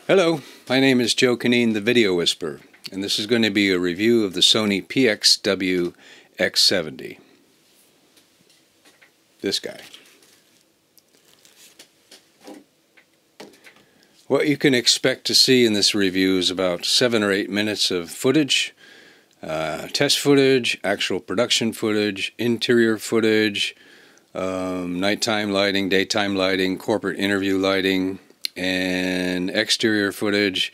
Hello, my name is Joe Canine, the Video Whisperer, and this is going to be a review of the Sony PXW X70. This guy. What you can expect to see in this review is about 7 or 8 minutes of footage, test footage, actual production footage, interior footage, nighttime lighting, daytime lighting, corporate interview lighting, and exterior footage.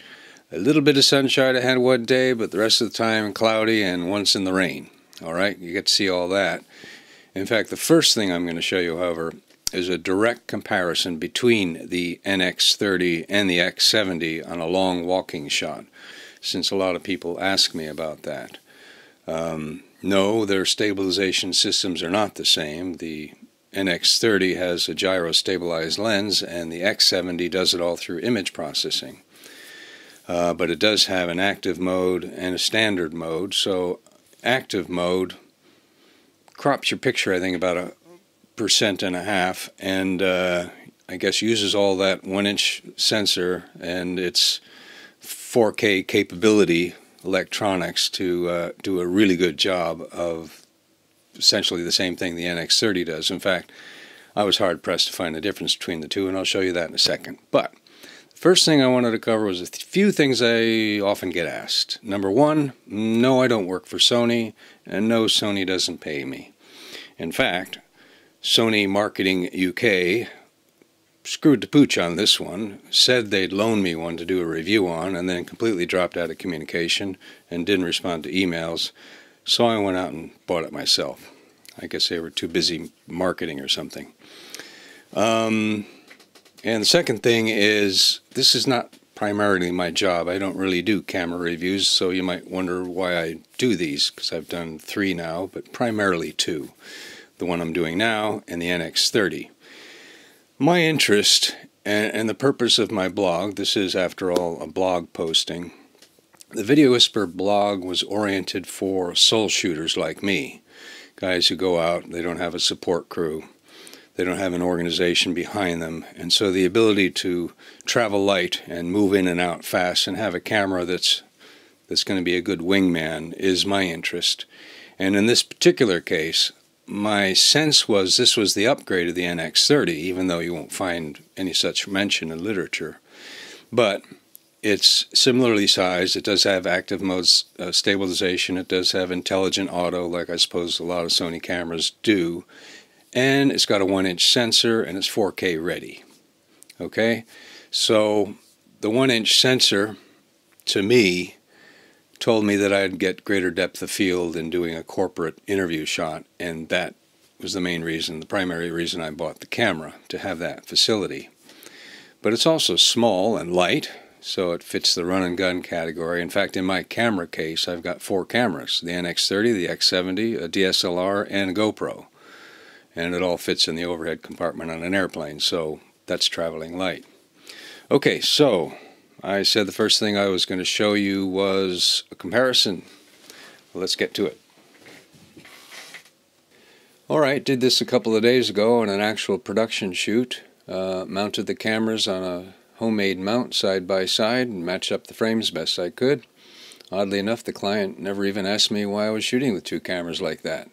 A little bit of sunshine I had one day, but the rest of the time cloudy and once in the rain. Alright, you get to see all that. In fact, the first thing I'm going to show you, however, is a direct comparison between the NX30 and the X70 on a long walking shot, since a lot of people ask me about that. No, their stabilization systems are not the same. The NX30 has a gyro-stabilized lens, and the X70 does it all through image processing. But it does have an active mode and a standard mode. So active mode crops your picture, I think, about 1.5%, and I guess uses all that 1-inch sensor and its 4K capability electronics to do a really good job of essentially the same thing the NX30 does. In fact, I was hard-pressed to find the difference between the two, and I'll show you that in a second. But the first thing I wanted to cover was a few things I often get asked. Number one, no, I don't work for Sony, and no, Sony doesn't pay me. In fact, Sony Marketing UK screwed the pooch on this one, said they'd loan me one to do a review on, and then completely dropped out of communication and didn't respond to emails. So I went out and bought it myself. I guess they were too busy marketing or something. And the second thing is, this is not primarily my job. I don't really do camera reviews, so you might wonder why I do these, because I've done 3 now, but primarily 2. The one I'm doing now and the NX30. My interest and the purpose of my blog, this is after all a blog posting. The Video Whisperer blog was oriented for soul shooters like me. Guys who go out, they don't have a support crew. They don't have an organization behind them. And so the ability to travel light and move in and out fast and have a camera that's going to be a good wingman is my interest. And in this particular case, my sense was this was the upgrade of the NX30, even though you won't find any such mention in literature. But it's similarly sized. It does have active mode stabilization. It does have intelligent auto, like I suppose a lot of Sony cameras do. And it's got a 1-inch sensor, and it's 4K ready. Okay? So the 1-inch sensor, to me, told me that I'd get greater depth of field in doing a corporate interview shot, and that was the main reason, the primary reason I bought the camera, to have that facility. But it's also small and light, so it fits the run-and-gun category. In fact, in my camera case, I've got 4 cameras, the NX30, the X70, a DSLR, and a GoPro. And it all fits in the overhead compartment on an airplane, so that's traveling light. Okay, so I said the first thing I was going to show you was a comparison. Let's get to it. Alright, did this a couple of days ago on an actual production shoot. Mounted the cameras on a homemade mount side by side and matched up the frames best I could. Oddly enough, the client never even asked me why I was shooting with 2 cameras like that.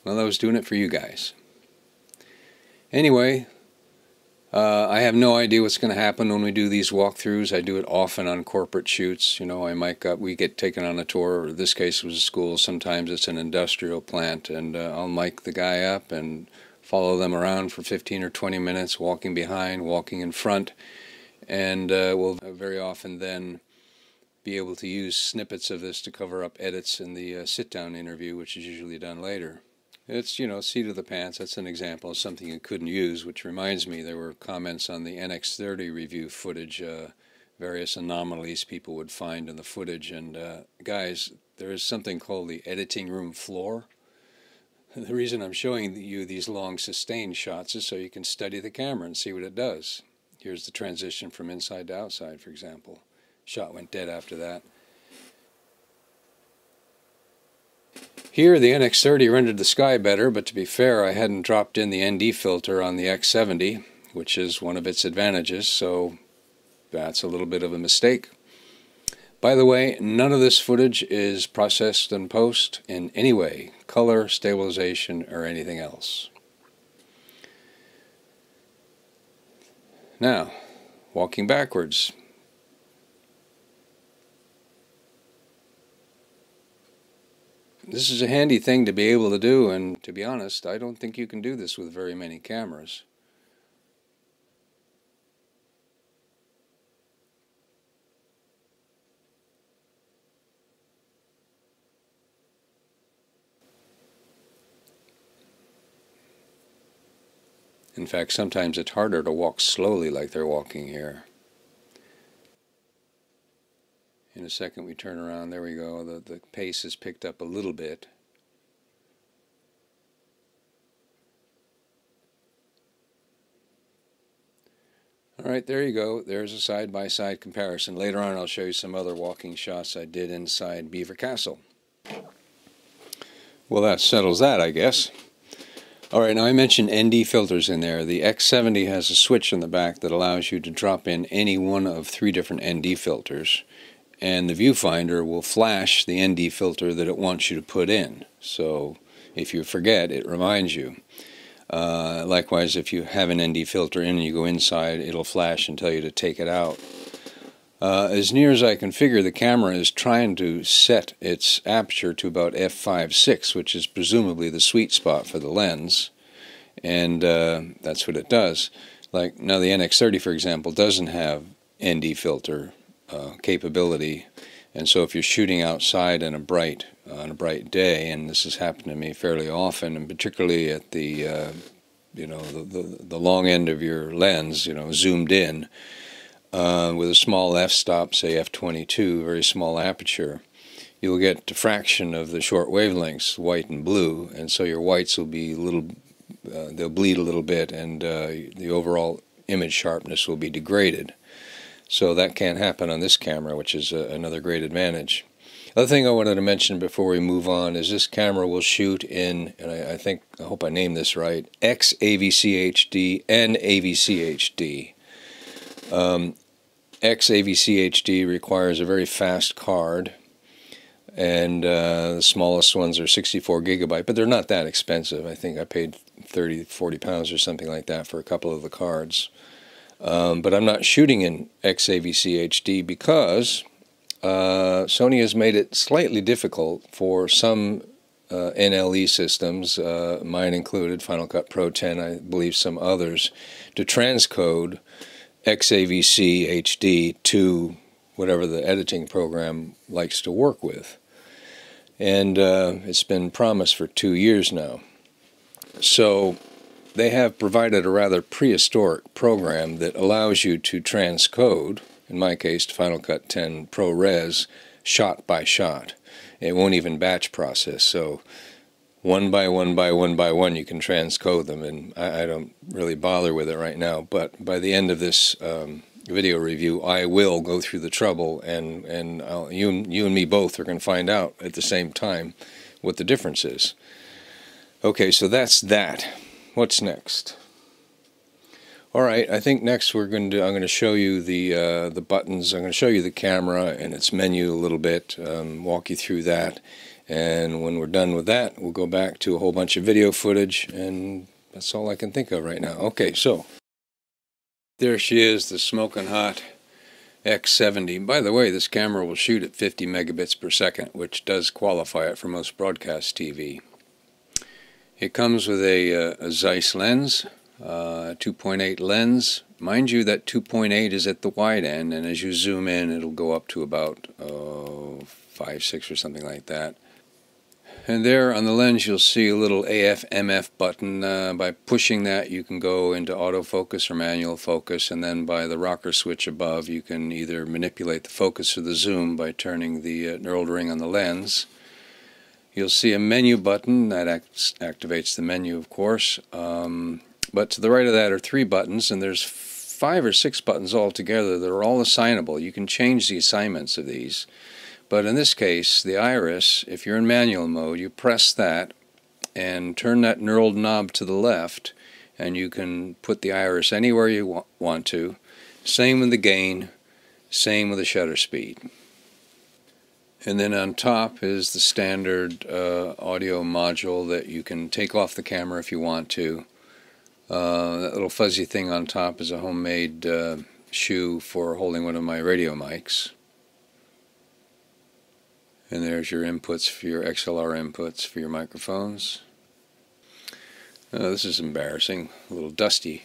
Well, I was doing it for you guys. Anyway, I have no idea what's going to happen when we do these walkthroughs. I do it often on corporate shoots. You know, we get taken on a tour, or in this case it was a school, sometimes it's an industrial plant, and I'll mic the guy up and follow them around for 15 or 20 minutes, walking behind, walking in front, and we'll very often then be able to use snippets of this to cover up edits in the sit-down interview, which is usually done later. It's, you know, seat of the pants. That's an example of something you couldn't use, which reminds me there were comments on the NX30 review footage, various anomalies people would find in the footage. And guys, there is something called the editing room floor. The reason I'm showing you these long sustained shots is so you can study the camera and see what it does. Here's the transition from inside to outside, for example. Shot went dead after that. Here the NX30 rendered the sky better, but to be fair, I hadn't dropped in the ND filter on the X70, which is one of its advantages, so That's a little bit of a mistake. By the way, none of this footage is processed in post in any way, color, stabilization, or anything else. Now, walking backwards. This is a handy thing to be able to do, and to be honest, I don't think you can do this with very many cameras. In fact, sometimes it's harder to walk slowly like they're walking here. In a second we turn around, there we go, the pace is picked up a little bit. Alright, there you go, there's a side-by-side comparison. Later on I'll show you some other walking shots I did inside Beaver Castle. Well, that settles that, I guess. Alright, now I mentioned ND filters in there. The X70 has a switch in the back that allows you to drop in any one of 3 different ND filters, and the viewfinder will flash the ND filter that it wants you to put in. So if you forget, it reminds you. Likewise, if you have an ND filter in and you go inside, it'll flash and tell you to take it out. As near as I can figure, the camera is trying to set its aperture to about f/5.6, which is presumably the sweet spot for the lens, and that's what it does. Like now the NX30, for example, doesn't have ND filter capability, and so if you're shooting outside on a bright day, and this has happened to me fairly often, and particularly at the the long end of your lens, zoomed in, with a small f-stop, say f/22, very small aperture, you'll get diffraction of the short wavelengths, white and blue, and so your whites will be they'll bleed a little bit, and the overall image sharpness will be degraded. So that can't happen on this camera, which is another great advantage. Other thing I wanted to mention before we move on is this camera will shoot in, and I hope I named this right, XAVC HD and AVC HD. XAVC HD requires a very fast card, and the smallest ones are 64 gigabyte, but they're not that expensive. I think I paid 30, 40 pounds or something like that for a couple of the cards. But I'm not shooting in XAVC HD because Sony has made it slightly difficult for some NLE systems, mine included, Final Cut Pro 10, I believe some others, to transcode XAVC HD to whatever the editing program likes to work with. And it's been promised for 2 years now. So they have provided a rather prehistoric program that allows you to transcode, in my case to Final Cut 10 ProRes, shot by shot. It won't even batch process, so one by one you can transcode them, and I don't really bother with it right now, but by the end of this video review I will go through the trouble, and you and me both are going to find out at the same time what the difference is. Okay, so that's that. What's next? Alright, I think next I'm going to show you the buttons. I'm going to show you the camera and its menu a little bit, walk you through that, and when we're done with that we'll go back to a whole bunch of video footage, and that's all I can think of right now. Okay, so there she is, the smoking hot X70. By the way, this camera will shoot at 50 megabits per second, which does qualify it for most broadcast TV. It comes with a Zeiss lens, 2.8 lens. Mind you, that 2.8 is at the wide end, and as you zoom in it'll go up to about 5, 6 or something like that. And there on the lens you'll see a little AF/MF button. By pushing that you can go into autofocus or manual focus, and then by the rocker switch above you can either manipulate the focus or the zoom by turning the knurled ring on the lens. You'll see a menu button that activates the menu, of course, but to the right of that are 3 buttons, and there's 5 or 6 buttons altogether that are all assignable. You can change the assignments of these, but in this case the iris, if you're in manual mode, you press that and turn that knurled knob to the left, and you can put the iris anywhere you want to. Same with the gain. Same with the shutter speed. And then on top is the standard audio module that you can take off the camera if you want to. That little fuzzy thing on top is a homemade shoe for holding one of my radio mics. And there's your inputs for your XLR inputs for your microphones. This is embarrassing, a little dusty.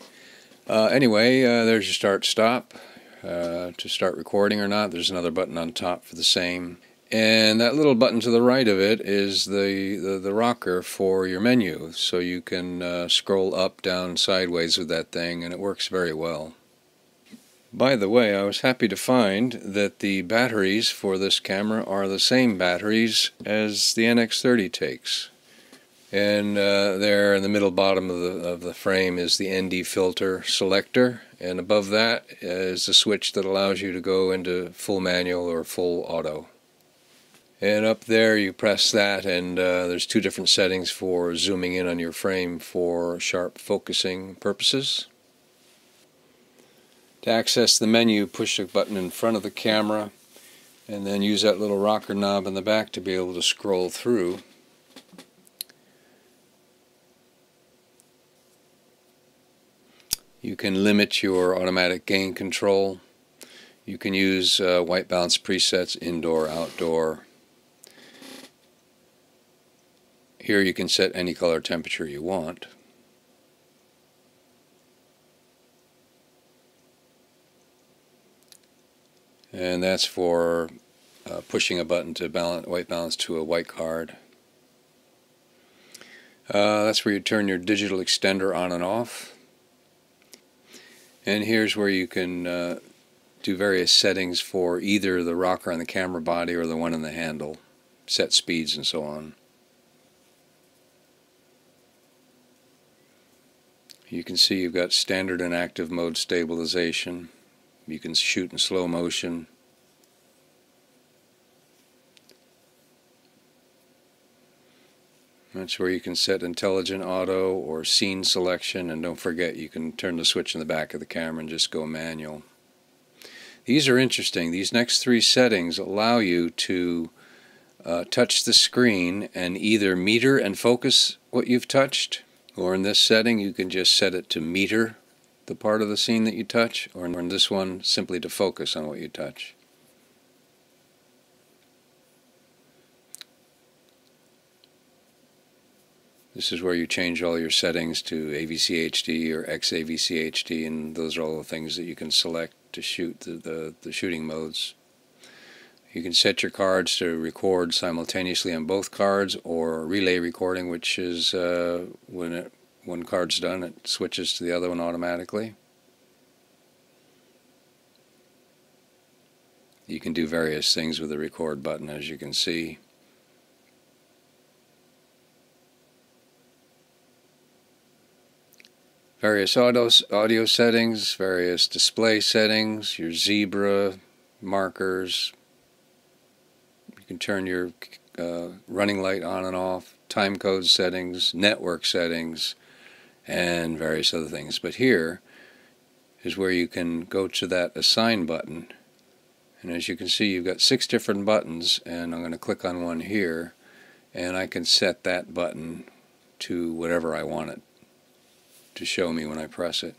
Anyway, there's your start stop to start recording or not. There's another button on top for the same. And that little button to the right of it is the rocker for your menu. So you can scroll up, down, sideways with that thing, and it works very well. By the way, I was happy to find that the batteries for this camera are the same batteries as the NX30 takes. And there in the middle bottom of the frame is the ND filter selector, and above that is the switch that allows you to go into full manual or full auto. And up there you press that, and there's two different settings for zooming in on your frame for sharp focusing purposes. To access the menu, push the button in front of the camera and then use that little rocker knob in the back to be able to scroll through. You can limit your automatic gain control. You can use white balance presets, indoor, outdoor. Here you can set any color temperature you want. And that's for pushing a button to white balance to a white card. That's where you turn your digital extender on and off. And here's where you can do various settings for either the rocker on the camera body or the one in the handle, set speeds and so on. You can see you've got standard and active mode stabilization. You can shoot in slow motion. That's where you can set intelligent auto or scene selection, and don't forget you can turn the switch in the back of the camera and just go manual. These are interesting. These next three settings allow you to touch the screen and either meter and focus what you've touched, or in this setting you can just set it to meter the part of the scene that you touch, or in this one simply to focus on what you touch. This is where you change all your settings to AVC HD or XAVC HD, and those are all the things that you can select to shoot the shooting modes. You can set your cards to record simultaneously on both cards, or relay recording, which is when one card's done, it switches to the other one automatically. You can do various things with the record button, as you can see. Various audio settings, various display settings, your zebra markers. You can turn your running light on and off, time code settings, network settings, and various other things. But here is where you can go to that assign button, and as you can see you've got 6 different buttons, and I'm going to click on one here, and I can set that button to whatever I want it to show me when I press it.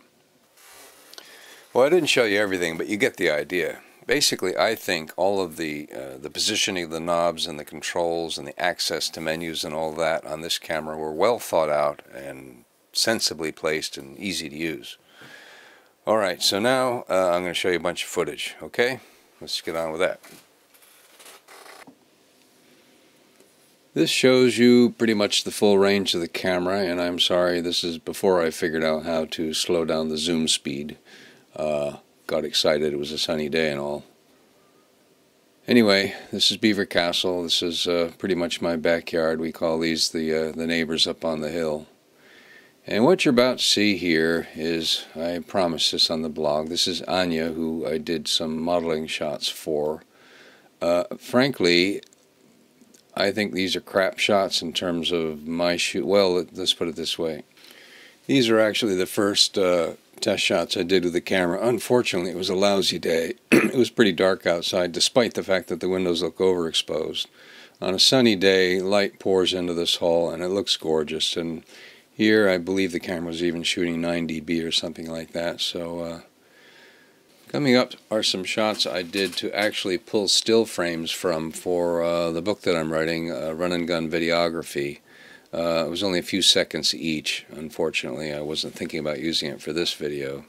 Well, I didn't show you everything, but you get the idea. Basically, I think all of the positioning of the knobs and the controls and the access to menus and all that on this camera were well thought out and sensibly placed and easy to use. Alright, so now I'm going to show you a bunch of footage, okay? Let's get on with that. This shows you pretty much the full range of the camera, and I'm sorry, this is before I figured out how to slow down the zoom speed. Got excited, it was a sunny day and all. Anyway, this is Beaver Castle. This is pretty much my backyard. We call these the neighbors up on the hill. And what you're about to see here is, I promised this on the blog, this is Anya, who I did some modeling shots for. Frankly, I think these are crap shots in terms of my shoot. Well, let's put it this way. These are actually the first test shots I did with the camera. Unfortunately, it was a lousy day. It was pretty dark outside, despite the fact that the windows look overexposed. On a sunny day, light pours into this hull, and it looks gorgeous. And here, I believe the camera was even shooting 9 dB or something like that. So, coming up are some shots I did to actually pull still frames from for the book that I'm writing, Run and Gun Videography. It was only a few seconds each. Unfortunately, I wasn't thinking about using it for this video.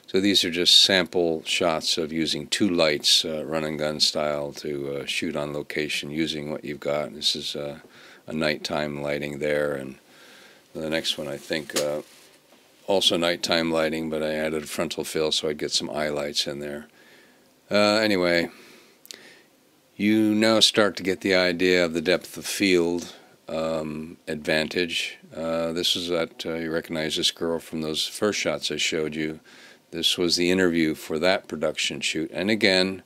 So these are just sample shots of using two lights, run and gun style, to shoot on location using what you've got. This is a nighttime lighting there, and the next one I think also nighttime lighting, but I added a frontal fill so I'd get some eye lights in there. Anyway, you now start to get the idea of the depth of field advantage. This is that you recognize this girl from those first shots I showed you. This was the interview for that production shoot. And again,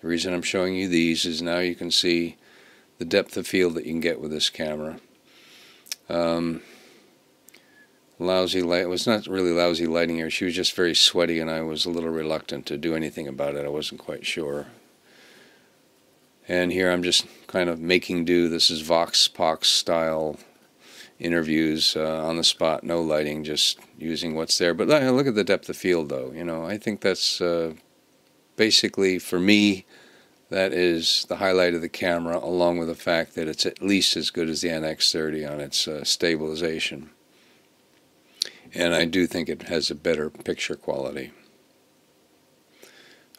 the reason I'm showing you these is now you can see the depth of field that you can get with this camera. Lousy light. It was not really lousy lighting here. She was just very sweaty, and I was a little reluctant to do anything about it. I wasn't quite sure. And here I'm just kind of making do. This is Vox Pox style interviews on the spot, no lighting, just using what's there. But look at the depth of field, though. You know, I think that's basically, for me, that is the highlight of the camera, along with the fact that it's at least as good as the NX30 on its stabilization. And I do think it has a better picture quality.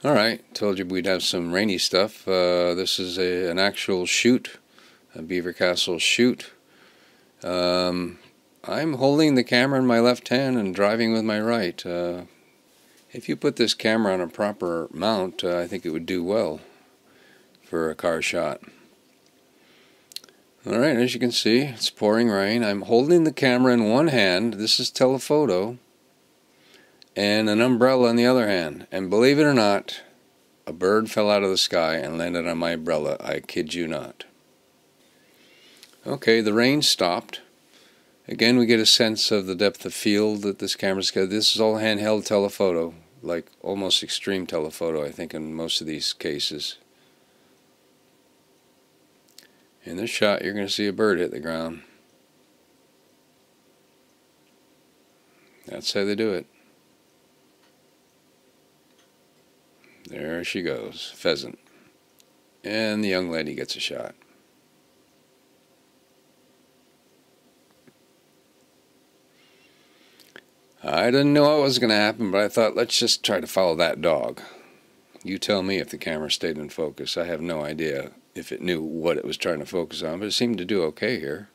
Alright, told you we'd have some rainy stuff. This is an actual shoot, a Beaver Castle shoot. I'm holding the camera in my left hand and driving with my right. If you put this camera on a proper mount, I think it would do well for a car shot. Alright, as you can see, it's pouring rain. I'm holding the camera in one hand. This is telephoto. And an umbrella in the other hand. And believe it or not, a bird fell out of the sky and landed on my umbrella. I kid you not. Okay, the rain stopped. Again, we get a sense of the depth of field that this camera's got. This is all handheld telephoto, like almost extreme telephoto, I think, in most of these cases. In this shot, you're going to see a bird hit the ground. That's how they do it. There she goes, pheasant. And the young lady gets a shot. I didn't know what was going to happen, but I thought, let's just try to follow that dog. You tell me if the camera stayed in focus. I have no idea if it knew what it was trying to focus on, but it seemed to do okay here.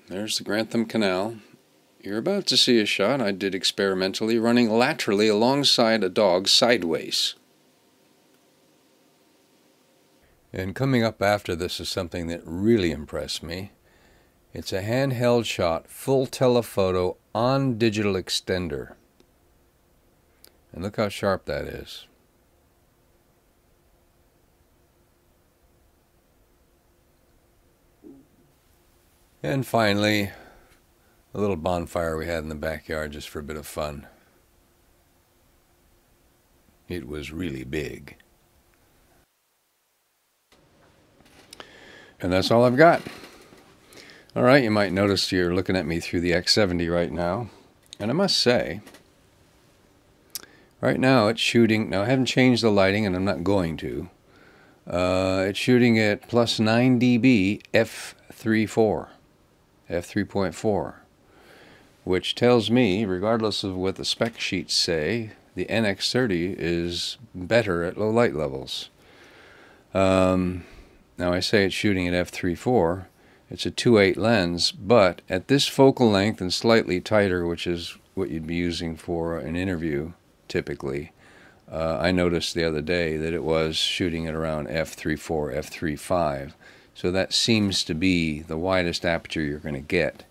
There's the Grantham Canal. You're about to see a shot I did experimentally running laterally alongside a dog sideways. And coming up after this is something that really impressed me. It's a handheld shot, full telephoto on digital extender. And look how sharp that is. And finally, a little bonfire we had in the backyard just for a bit of fun. It was really big. And that's all I've got. Alright, you might notice you're looking at me through the X70 right now. And I must say, right now it's shooting, now I haven't changed the lighting and I'm not going to. It's shooting at plus 9 dB f3.4, which tells me, regardless of what the spec sheets say, the NX30 is better at low light levels. Now I say it's shooting at f3.4, it's a 2.8 lens, but at this focal length and slightly tighter, which is what you'd be using for an interview typically, I noticed the other day that it was shooting at around f3.4, f3.5. So that seems to be the widest aperture you're going to get.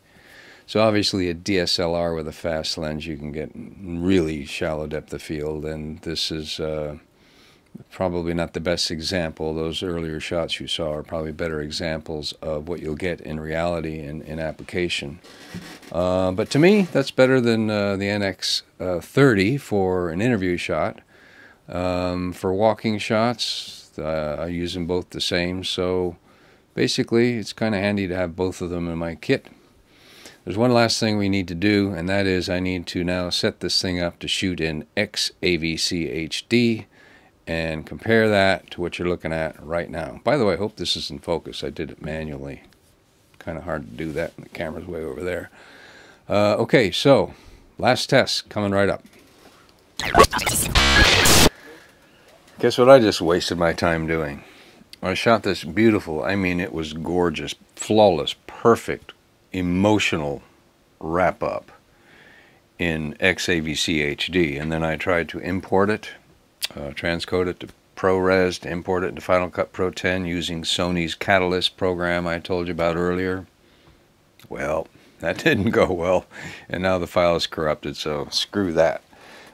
So obviously a DSLR with a fast lens, you can get really shallow depth of field, and this is probably not the best example. Those earlier shots you saw are probably better examples of what you'll get in reality in application. But to me, that's better than the NX30 for an interview shot. For walking shots, I use them both the same, so basically it's kind of handy to have both of them in my kit. There's one last thing we need to do, and that is I need to now set this thing up to shoot in XAVC HD and compare that to what you're looking at right now. By the way, I hope this is in focus. I did it manually. Kind of hard to do that, and the camera's way over there. Okay, so last test coming right up. Guess what I just wasted my time doing? I shot this beautiful, I mean it was gorgeous, flawless, perfect, emotional wrap-up in XAVC HD, and then I tried to import it, transcode it to ProRes, to import it into Final Cut Pro 10 using Sony's Catalyst program I told you about earlier. Well, that didn't go well, and now the file is corrupted, so screw that.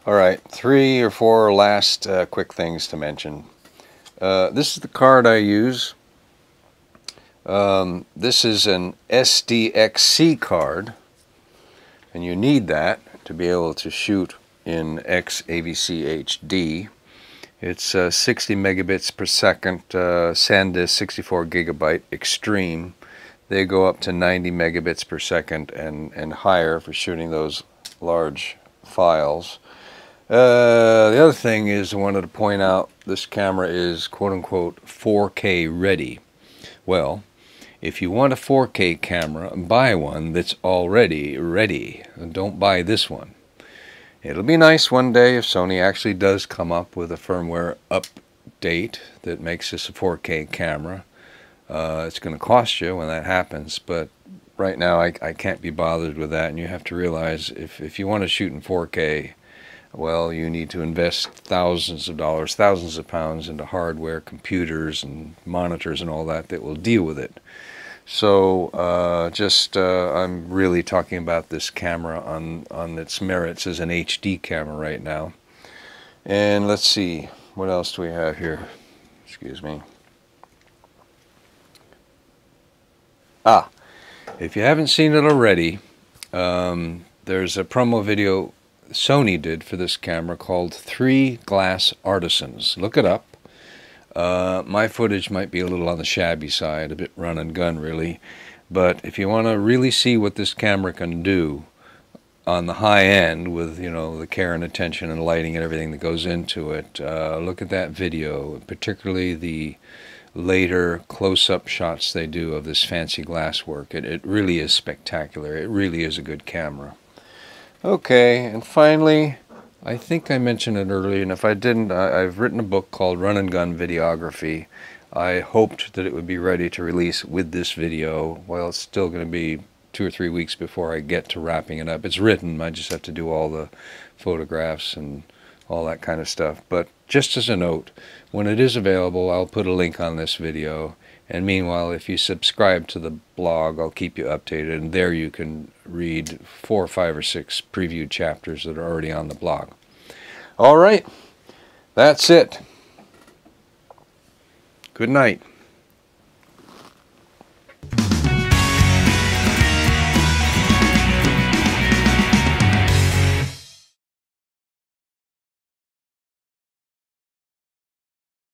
Alright, 3 or 4 last quick things to mention. This is the card I use. This is an SDXC card, and you need that to be able to shoot in XAVC HD. It's 60 megabits per second SanDisk 64 gigabyte Extreme. They go up to 90 megabits per second and higher for shooting those large files. The other thing is I wanted to point out this camera is quote-unquote 4K ready. Well, if you want a 4K camera, buy one that's already ready. Don't buy this one. It'll be nice one day if Sony actually does come up with a firmware update that makes this a 4K camera. It's going to cost you when that happens, but right now I can't be bothered with that, and you have to realize if you want to shoot in 4K, well, you need to invest thousands of dollars, thousands of pounds into hardware, computers, and monitors and all that will deal with it. So I'm really talking about this camera on its merits as an HD camera right now. And let's see, what else do we have here? Excuse me. If you haven't seen it already, there's a promo video Sony did for this camera called 3 Glass Artisans. Look it up. My footage might be a little on the shabby side, a bit run and gun really, but if you want to really see what this camera can do on the high end with, you know, the care and attention and lighting and everything that goes into it, look at that video, particularly the later close-up shots they do of this fancy glass work. It really is spectacular. It really is a good camera. Okay, and finally, I think I mentioned it earlier, and if I didn't, I've written a book called Run and Gun Videography. I hoped that it would be ready to release with this video. Well, it's still going to be 2 or 3 weeks before I get to wrapping it up. It's written, I just have to do all the photographs and all that kind of stuff. But just as a note, when it is available, I'll put a link on this video. And meanwhile, if you subscribe to the blog, I'll keep you updated, and there you can read 4 or 5 or 6 previewed chapters that are already on the blog. All right, that's it. Good night.